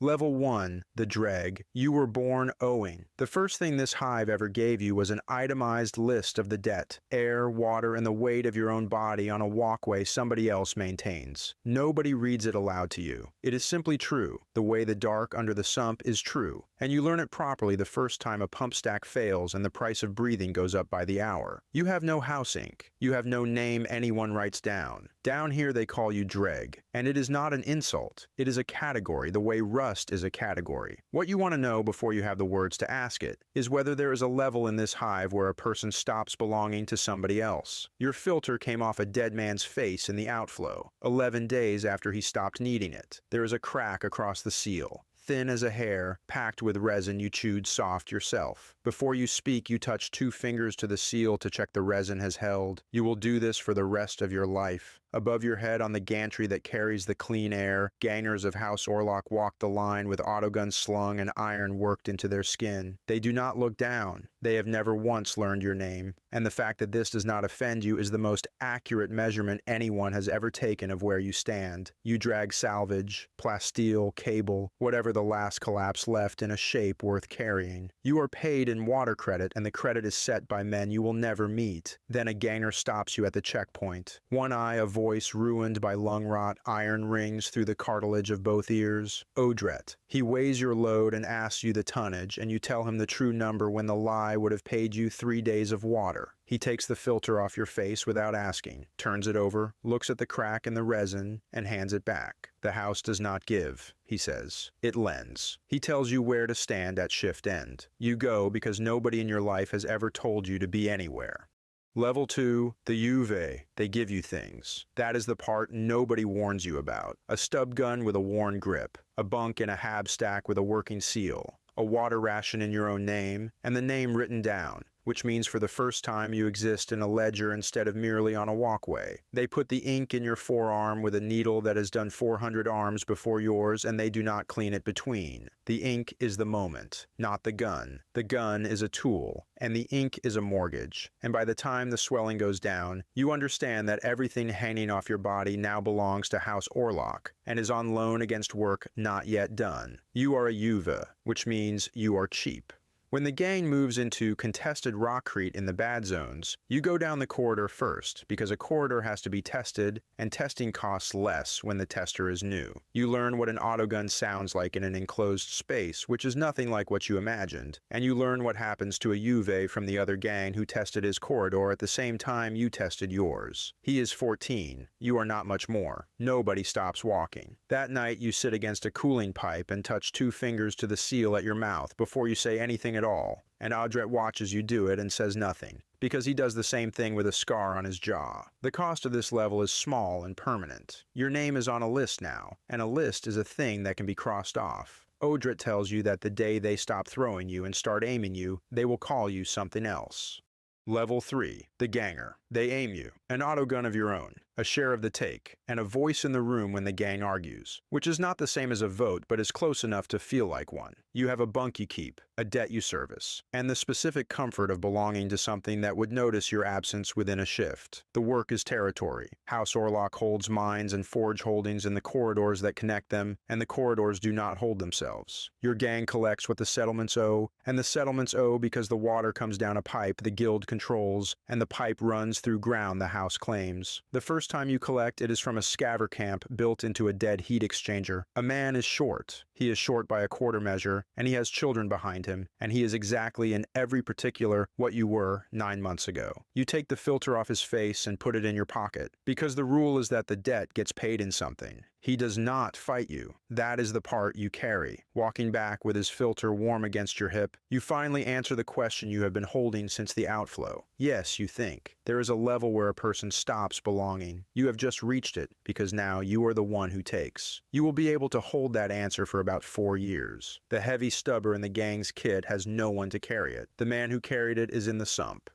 Level 1, the Dreg. You were born owing. The first thing this hive ever gave you was an itemized list of the debt, air, water, and the weight of your own body on a walkway somebody else maintains. Nobody reads it aloud to you. It is simply true. The way the dark under the sump is true. And you learn it properly the first time a pump stack fails and the price of breathing goes up by the hour. You have no house ink. You have no name anyone writes down. Down here they call you Dreg. And it is not an insult. It is a category, the way rust is a category. What you want to know before you have the words to ask it is whether there is a level in this hive where a person stops belonging to somebody else. Your filter came off a dead man's face in the outflow, 11 days after he stopped needing it. There is a crack across the seal. Thin as a hair, packed with resin you chewed soft yourself. Before you speak, you touch 2 fingers to the seal to check the resin has held. You will do this for the rest of your life. Above your head on the gantry that carries the clean air, gangers of House Orlock walk the line with autoguns slung and iron worked into their skin. They do not look down. They have never once learned your name. And the fact that this does not offend you is the most accurate measurement anyone has ever taken of where you stand. You drag salvage, plasteel, cable, whatever the last collapse left in a shape worth carrying. You are paid in water credit, and the credit is set by men you will never meet. Then a ganger stops you at the checkpoint. One eye a voice ruined by lung rot, iron rings through the cartilage of both ears. Odret. He weighs your load and asks you the tonnage, and you tell him the true number when the lie would have paid you 3 days of water. He takes the filter off your face without asking, turns it over, looks at the crack in the resin, and hands it back. The house does not give, he says. It lends. He tells you where to stand at shift end. You go because nobody in your life has ever told you to be anywhere. Level 2, the Juve. They give you things. That is the part nobody warns you about. A stub gun with a worn grip. A bunk in a hab stack with a working seal. A water ration in your own name, and the name written down, which means for the first time you exist in a ledger instead of merely on a walkway. They put the ink in your forearm with a needle that has done 400 arms before yours, and they do not clean it between. The ink is the moment, not the gun. The gun is a tool, and the ink is a mortgage. And by the time the swelling goes down, you understand that everything hanging off your body now belongs to House Orlock, and is on loan against work not yet done. You are a Juve, which means you are cheap. When the gang moves into contested rockcrete in the bad zones, you go down the corridor first, because a corridor has to be tested, and testing costs less when the tester is new. You learn what an autogun sounds like in an enclosed space, which is nothing like what you imagined, and you learn what happens to a Juve from the other gang who tested his corridor at the same time you tested yours. He is 14. You are not much more. Nobody stops walking. That night you sit against a cooling pipe and touch 2 fingers to the seal at your mouth before you say anything at all, and Odret watches you do it and says nothing, because he does the same thing with a scar on his jaw. The cost of this level is small and permanent. Your name is on a list now, and a list is a thing that can be crossed off. Odret tells you that the day they stop throwing you and start aiming you, they will call you something else. Level 3, the ganger. They aim you. An autogun of your own. A share of the take, and a voice in the room when the gang argues, which is not the same as a vote but is close enough to feel like one. You have a bunk you keep, a debt you service, and the specific comfort of belonging to something that would notice your absence within a shift. The work is territory. House Orlock holds mines and forge holdings in the corridors that connect them, and the corridors do not hold themselves. Your gang collects what the settlements owe, and the settlements owe because the water comes down a pipe the guild controls, and the pipe runs through ground the house claims. The first time you collect, it is from a scaver camp built into a dead heat exchanger. A man is short. He is short by a quarter measure, and he has children behind him, and he is exactly in every particular what you were 9 months ago. You take the filter off his face and put it in your pocket, because the rule is that the debt gets paid in something. He does not fight you. That is the part you carry. Walking back with his filter warm against your hip, you finally answer the question you have been holding since the outflow. Yes, you think. There is a level where a person stops belonging. You have just reached it, because now you are the one who takes. You will be able to hold that answer for about 4 years. The heavy stubber in the gang's kit has no one to carry it. The man who carried it is in the sump.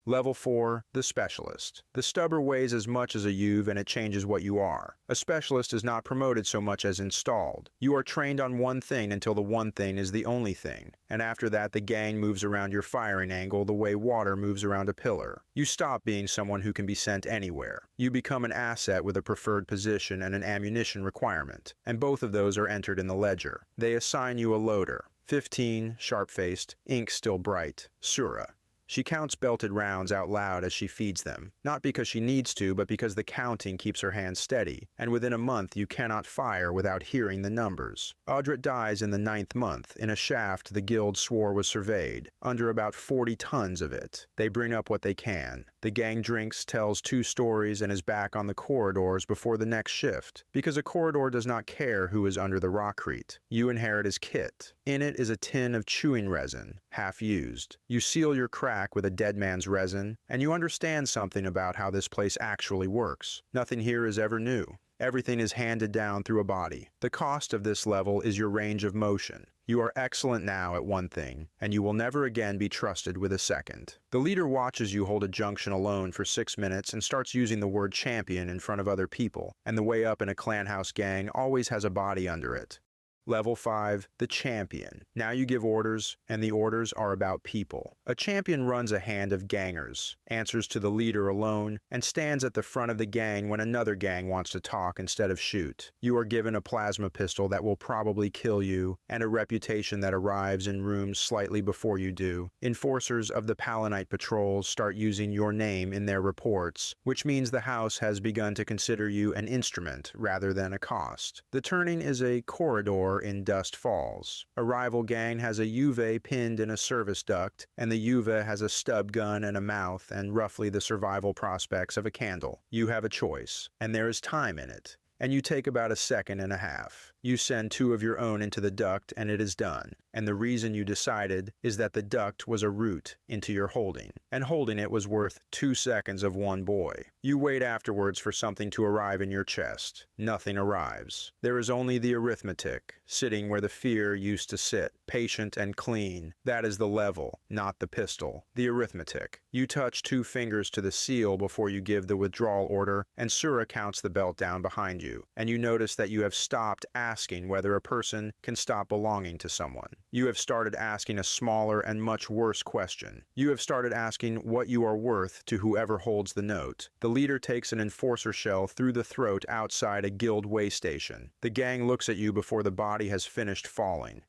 Level 4, the Specialist. The stubber weighs as much as a Juve and it changes what you are. A Specialist is not promoted so much as installed. You are trained on one thing until the one thing is the only thing, and after that the gang moves around your firing angle the way water moves around a pillar. You stop being someone who can be sent anywhere. You become an asset with a preferred position and an ammunition requirement, and both of those are entered in the ledger. They assign you a loader. 15, sharp-faced, ink still bright, Sura. She counts belted rounds out loud as she feeds them, not because she needs to, but because the counting keeps her hands steady, and within a month you cannot fire without hearing the numbers. Audret dies in the 9th month, in a shaft the guild swore was surveyed, under about 40 tons of it. They bring up what they can. The gang drinks, tells 2 stories, and is back on the corridors before the next shift, because a corridor does not care who is under the rockcrete. You inherit his kit. In it is a tin of chewing resin, half used. You seal your crack with a dead man's resin, and you understand something about how this place actually works. Nothing here is ever new. Everything is handed down through a body. The cost of this level is your range of motion. You are excellent now at one thing, and you will never again be trusted with a second. The leader watches you hold a junction alone for 6 minutes and starts using the word champion in front of other people, and the way up in a clan house gang always has a body under it. Level 5, the Champion. Now you give orders, and the orders are about people. A champion runs a hand of gangers, answers to the leader alone, and stands at the front of the gang when another gang wants to talk instead of shoot. You are given a plasma pistol that will probably kill you, and a reputation that arrives in rooms slightly before you do. Enforcers of the Palanite patrols start using your name in their reports, which means the house has begun to consider you an instrument rather than a cost. The turning is a corridor in Dust Falls. A rival gang has a Juve pinned in a service duct, and the Juve has a stub gun and a mouth and roughly the survival prospects of a candle. You have a choice, and there is time in it, and you take about 1.5 seconds. You send 2 of your own into the duct and it is done, and the reason you decided is that the duct was a route into your holding, and holding it was worth 2 seconds of one boy. You wait afterwards for something to arrive in your chest. Nothing arrives. There is only the arithmetic, sitting where the fear used to sit, patient and clean. That is the level, not the pistol. The arithmetic. You touch 2 fingers to the seal before you give the withdrawal order, and Sura counts the belt down behind you, and you notice that you have stopped asking whether a person can stop belonging to someone. You have started asking a smaller and much worse question. You have started asking what you are worth to whoever holds the note. The leader takes an enforcer shell through the throat outside a guild way station. The gang looks at you before the body has finished falling.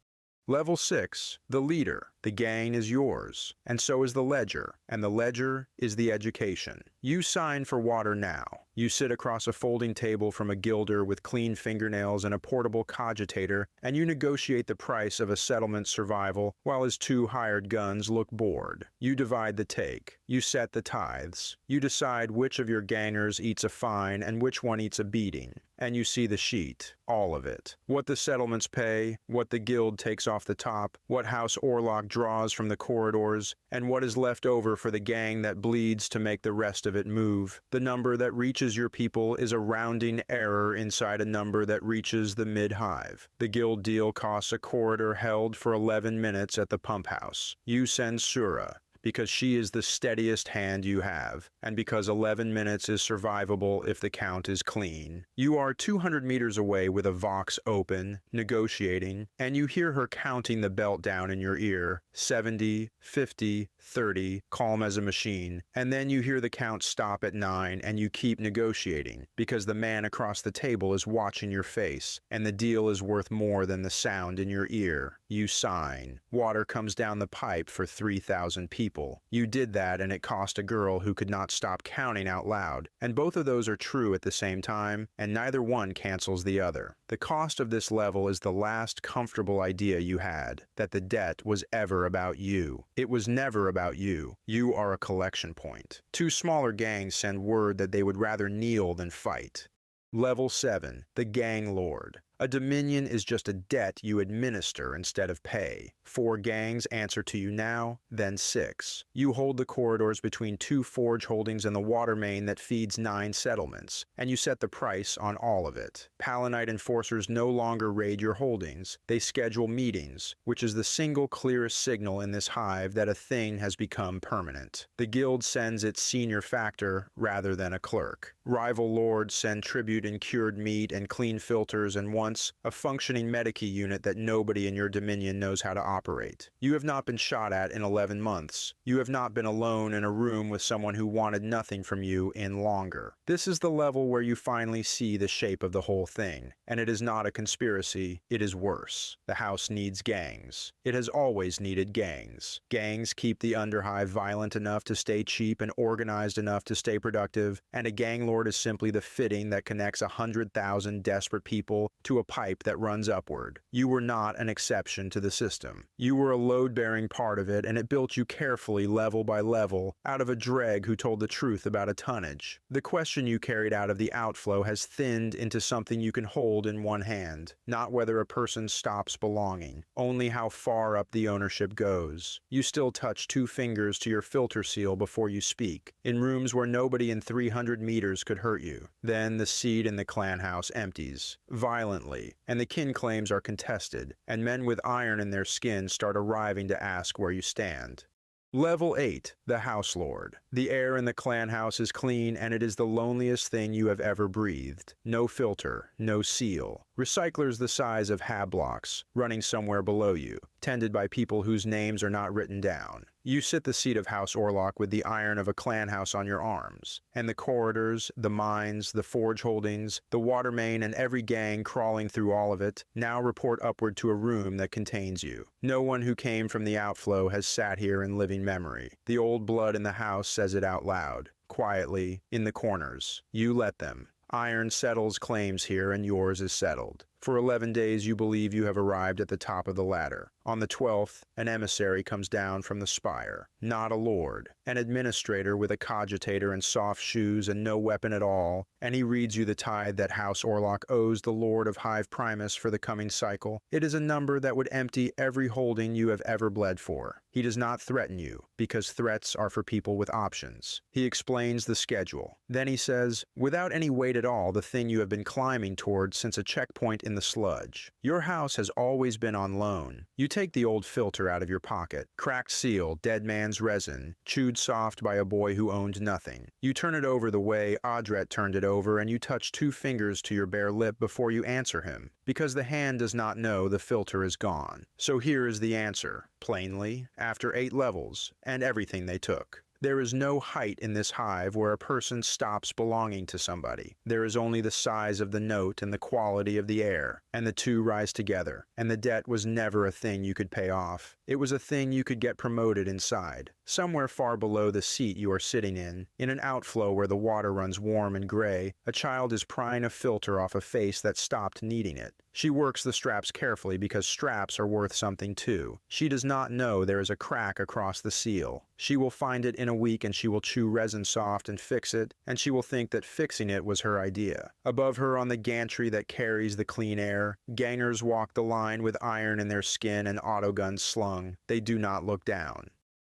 Level 6, the leader. The gang is yours, and so is the ledger, and the ledger is the education. You sign for water now. You sit across a folding table from a gilder with clean fingernails and a portable cogitator, and you negotiate the price of a settlement's survival while his 2 hired guns look bored. You divide the take. You set the tithes. You decide which of your gangers eats a fine and which one eats a beating. And you see the sheet, all of it. What the settlements pay, what the guild takes off the top, what House Orlock draws from the corridors, and what is left over for the gang that bleeds to make the rest of it move. The number that reaches your people is a rounding error inside a number that reaches the mid-hive. The guild deal costs a corridor held for 11 minutes at the pump house. You send Sura, because she is the steadiest hand you have, and because 11 minutes is survivable if the count is clean. You are 200 meters away with a Vox open, negotiating, and you hear her counting the belt down in your ear, 70, 50, 30, calm as a machine, and then you hear the count stop at 9 and you keep negotiating, because the man across the table is watching your face, and the deal is worth more than the sound in your ear. You sign. Water comes down the pipe for 3,000 people. You did that and it cost a girl who could not stop counting out loud, and both of those are true at the same time, and neither one cancels the other. The cost of this level is the last comfortable idea you had, that the debt was ever about you. It was never about you. You are a collection point. 2 smaller gangs send word that they would rather kneel than fight. Level 7, the Gang Lord. A dominion is just a debt you administer instead of pay. 4 gangs answer to you now, then 6. You hold the corridors between 2 forge holdings and the water main that feeds 9 settlements, and you set the price on all of it. Palanite enforcers no longer raid your holdings. They schedule meetings, which is the single clearest signal in this hive that a thing has become permanent. The guild sends its senior factor rather than a clerk. Rival lords send tribute in cured meat and clean filters and once a functioning medici unit that nobody in your dominion knows how to operate. You have not been shot at in 11 months. You have not been alone in a room with someone who wanted nothing from you in longer. This is the level where you finally see the shape of the whole thing, and it is not a conspiracy, it is worse. The house needs gangs. It has always needed gangs. Gangs keep the underhive violent enough to stay cheap and organized enough to stay productive, and a gang lord is simply the fitting that connects 100,000 desperate people to a pipe that runs upward. You were not an exception to the system. You were a load-bearing part of it, and it built you carefully, level by level, out of a Dreg who told the truth about a tonnage. The question you carried out of the outflow has thinned into something you can hold in one hand. Not whether a person stops belonging, only how far up the ownership goes. You still touch 2 fingers to your filter seal before you speak, in rooms where nobody in 300 meters could hurt you. Then the seat in the clan house empties, violently, and the kin claims are contested, and men with iron in their skin start arriving to ask where you stand. Level 8, the House Lord. The air in the clan house is clean, and it is the loneliest thing you have ever breathed. No filter, no seal. Recyclers the size of hab blocks, running somewhere below you, tended by people whose names are not written down. You sit the seat of House Orlock with the iron of a clan house on your arms, and the corridors, the mines, the forge holdings, the water main, and every gang crawling through all of it now report upward to a room that contains you. No one who came from the outflow has sat here in living memory. The old blood in the house says it out loud, quietly, in the corners. You let them. Iron settles claims here, and yours is settled. For 11 days you believe you have arrived at the top of the ladder. On the 12th, an emissary comes down from the Spire. Not a lord. An administrator with a cogitator and soft shoes and no weapon at all, and he reads you the tithe that House Orlock owes the Lord of Hive Primus for the coming cycle. It is a number that would empty every holding you have ever bled for. He does not threaten you, because threats are for people with options. He explains the schedule. Then he says, without any weight at all, the thing you have been climbing toward since a checkpoint in the sludge. Your house has always been on loan. You take the old filter out of your pocket. Cracked seal, dead man's resin, chewed soft by a boy who owned nothing. You turn it over the way Audret turned it over, and you touch 2 fingers to your bare lip before you answer him, because the hand does not know the filter is gone. So here is the answer, plainly, after 8 levels, and everything they took. There is no height in this hive where a person stops belonging to somebody. There is only the size of the note and the quality of the air, and the 2 rise together, and the debt was never a thing you could pay off. It was a thing you could get promoted inside. Somewhere far below the seat you are sitting in an outflow where the water runs warm and gray, a child is prying a filter off a face that stopped needing it. She works the straps carefully because straps are worth something too. She does not know there is a crack across the seal. She will find it in a week, and she will chew resin soft and fix it, and she will think that fixing it was her idea. Above her on the gantry that carries the clean air, gangers walk the line with iron in their skin and autoguns slung. They do not look down.